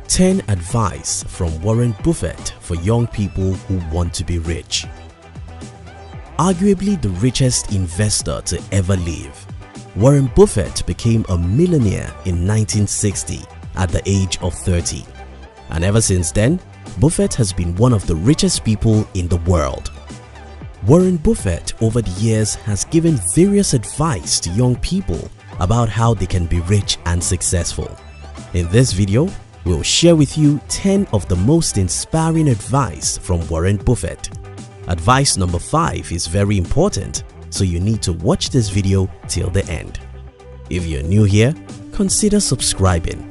10 Advice from Warren Buffett for young people who want to be rich. Arguably the richest investor to ever live, Warren Buffett became a millionaire in 1960 at the age of 30. And ever since then, Buffett has been one of the richest people in the world. Warren Buffett over the years has given various advice to young people about how they can be rich and successful. In this video, we'll share with you 10 of the most inspiring advice from Warren Buffett. Advice number 5 is very important, so you need to watch this video till the end. If you're new here, consider subscribing.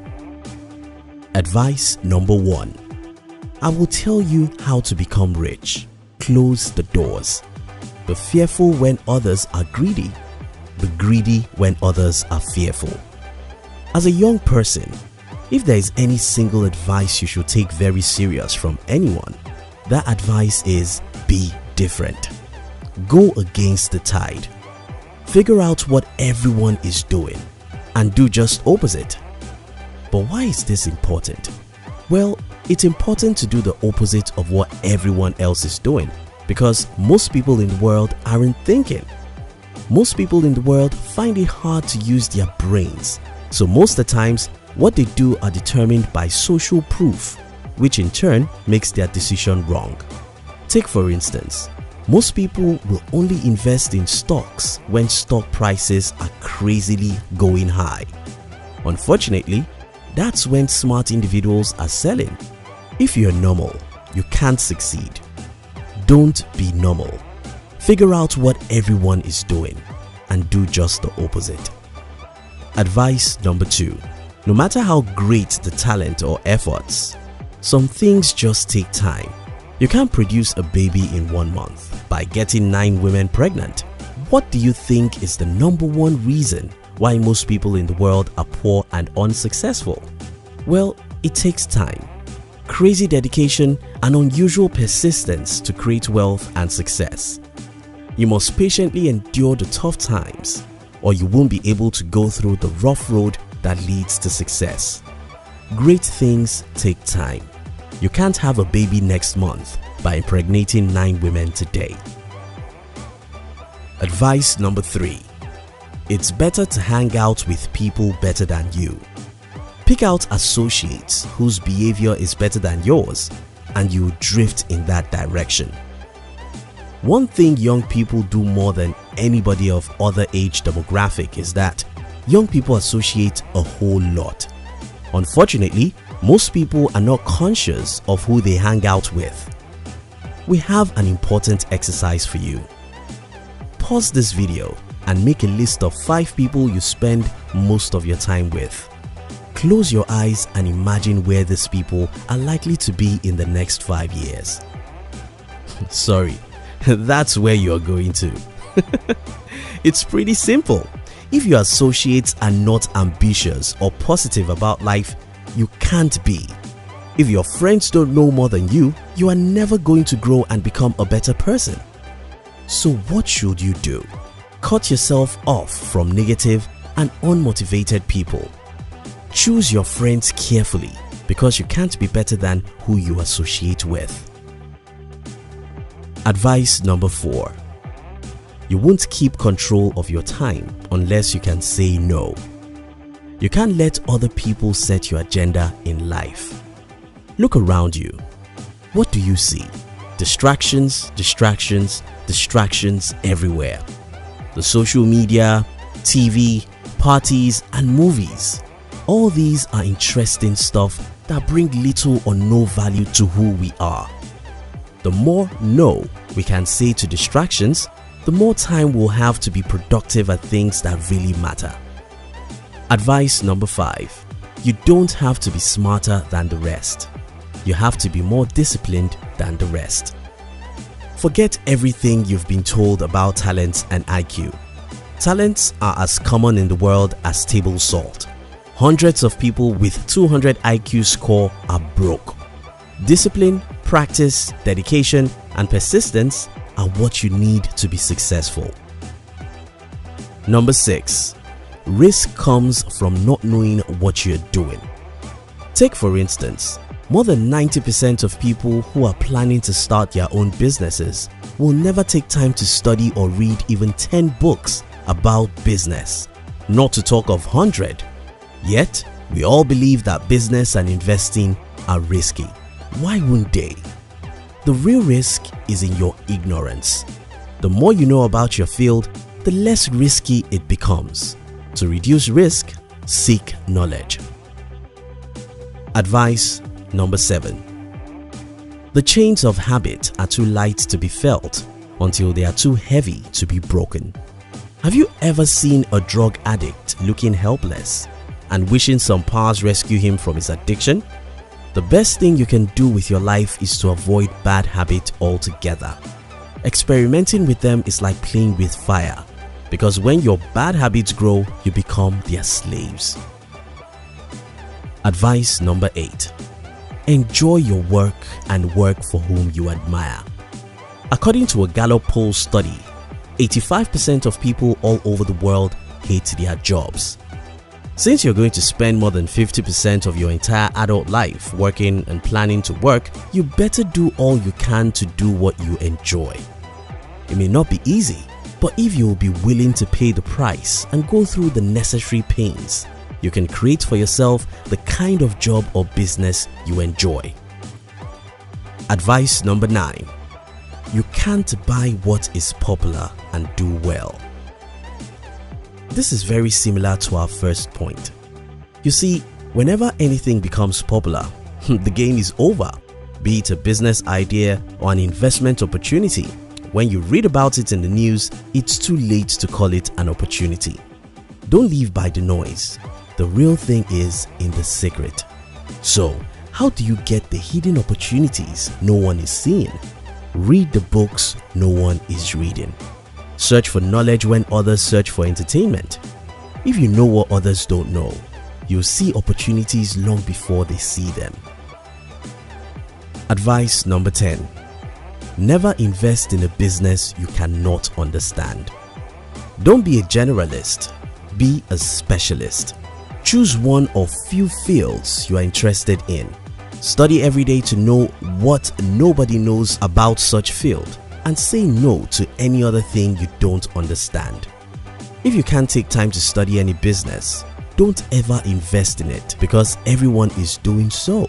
Advice number 1. I will tell you how to become rich. Close the doors. Be fearful when others are greedy. Be greedy when others are fearful. As a young person, if there is any single advice you should take very serious from anyone, that advice is be different. Go against the tide. Figure out what everyone is doing and do just opposite. But why is this important? Well, it's important to do the opposite of what everyone else is doing because most people in the world aren't thinking. Most people in the world find it hard to use their brains, so most of the times what they do are determined by social proof, which in turn makes their decision wrong. Take for instance, most people will only invest in stocks when stock prices are crazily going high. Unfortunately, that's when smart individuals are selling. If you're normal, you can't succeed. Don't be normal. Figure out what everyone is doing and do just the opposite. Advice number 2. No matter how great the talent or efforts, some things just take time. You can't produce a baby in 1 month by getting 9 women pregnant. What do you think is the number 1 reason why most people in the world are poor and unsuccessful? Well, it takes time, crazy dedication and unusual persistence to create wealth and success. You must patiently endure the tough times or you won't be able to go through the rough road that leads to success. Great things take time. You can't have a baby next month by impregnating 9 women today. Advice number 3. It's better to hang out with people better than you. Pick out associates whose behavior is better than yours and you drift in that direction. One thing young people do more than anybody of other age demographic is that young people associate a whole lot. Unfortunately, most people are not conscious of who they hang out with. We have an important exercise for you. Pause this video and make a list of 5 people you spend most of your time with. Close your eyes and imagine where these people are likely to be in the next 5 years. Sorry, that's where you are going to. It's pretty simple. If your associates are not ambitious or positive about life, you can't be. If your friends don't know more than you are never going to grow and become a better person. So what should you do? Cut yourself off from negative and unmotivated people. Choose your friends carefully because you can't be better than who you associate with. Advice number 4. You won't keep control of your time unless you can say no. You can't let other people set your agenda in life. Look around you. What do you see? Distractions, distractions, distractions everywhere. The social media, TV, parties and movies. All these are interesting stuff that bring little or no value to who we are. The more no we can say to distractions, the more time we'll have to be productive at things that really matter. Advice number 5. You don't have to be smarter than the rest. You have to be more disciplined than the rest. Forget everything you've been told about talents and IQ. Talents are as common in the world as table salt. Hundreds of people with 200 IQ score are broke. Discipline, practice, dedication, and persistence are what you need to be successful. Number 6. Risk comes from not knowing what you're doing. Take for instance, more than 90% of people who are planning to start their own businesses will never take time to study or read even 10 books about business, not to talk of 100. Yet, we all believe that business and investing are risky. Why wouldn't they? The real risk is in your ignorance. The more you know about your field, the less risky it becomes. To reduce risk, seek knowledge. Advice number 7. The chains of habit are too light to be felt until they are too heavy to be broken. Have you ever seen a drug addict looking helpless and wishing some powers rescue him from his addiction? The best thing you can do with your life is to avoid bad habits altogether. Experimenting with them is like playing with fire, because when your bad habits grow, you become their slaves. Advice number 8. Enjoy your work and work for whom you admire. According to a Gallup poll study, 85% of people all over the world hate their jobs. Since you're going to spend more than 50% of your entire adult life working and planning to work, you better do all you can to do what you enjoy. It may not be easy, but if you will be willing to pay the price and go through the necessary pains, you can create for yourself the kind of job or business you enjoy. Advice number 9. You can't buy what is popular and do well. This is very similar to our first point. You see, whenever anything becomes popular, the game is over. Be it a business idea or an investment opportunity, when you read about it in the news, it's too late to call it an opportunity. Don't live by the noise. The real thing is in the secret. So, how do you get the hidden opportunities no one is seeing? Read the books no one is reading. Search for knowledge when others search for entertainment. If you know what others don't know, you'll see opportunities long before they see them. Advice number 10. Never invest in a business you cannot understand. Don't be a generalist, be a specialist. Choose one or few fields you are interested in. Study every day to know what nobody knows about such field, and say no to any other thing you don't understand. If you can't take time to study any business, don't ever invest in it because everyone is doing so.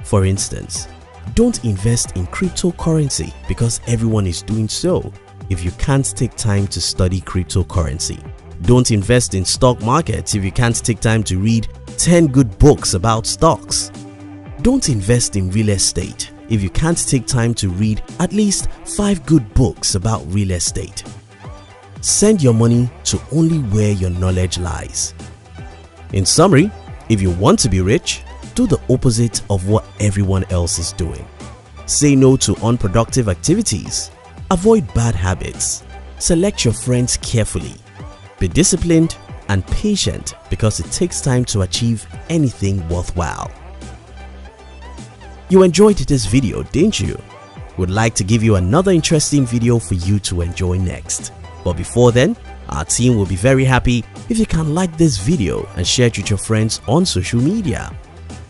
For instance, don't invest in cryptocurrency because everyone is doing so if you can't take time to study cryptocurrency. Don't invest in stock markets if you can't take time to read 10 good books about stocks. Don't invest in real estate if you can't take time to read at least 5 good books about real estate. Send your money to only where your knowledge lies. In summary, if you want to be rich, do the opposite of what everyone else is doing. Say no to unproductive activities. Avoid bad habits. Select your friends carefully. Be disciplined and patient because it takes time to achieve anything worthwhile. You enjoyed this video, didn't you? Would like to give you another interesting video for you to enjoy next. But before then, our team will be very happy if you can like this video and share it with your friends on social media.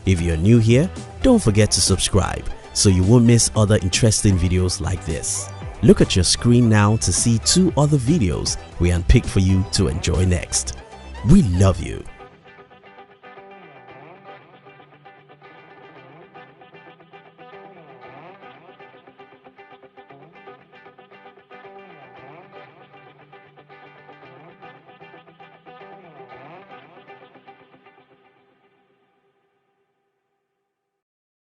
If you're new here, don't forget to subscribe so you won't miss other interesting videos like this. Look at your screen now to see 2 other videos we handpicked for you to enjoy next. We love you.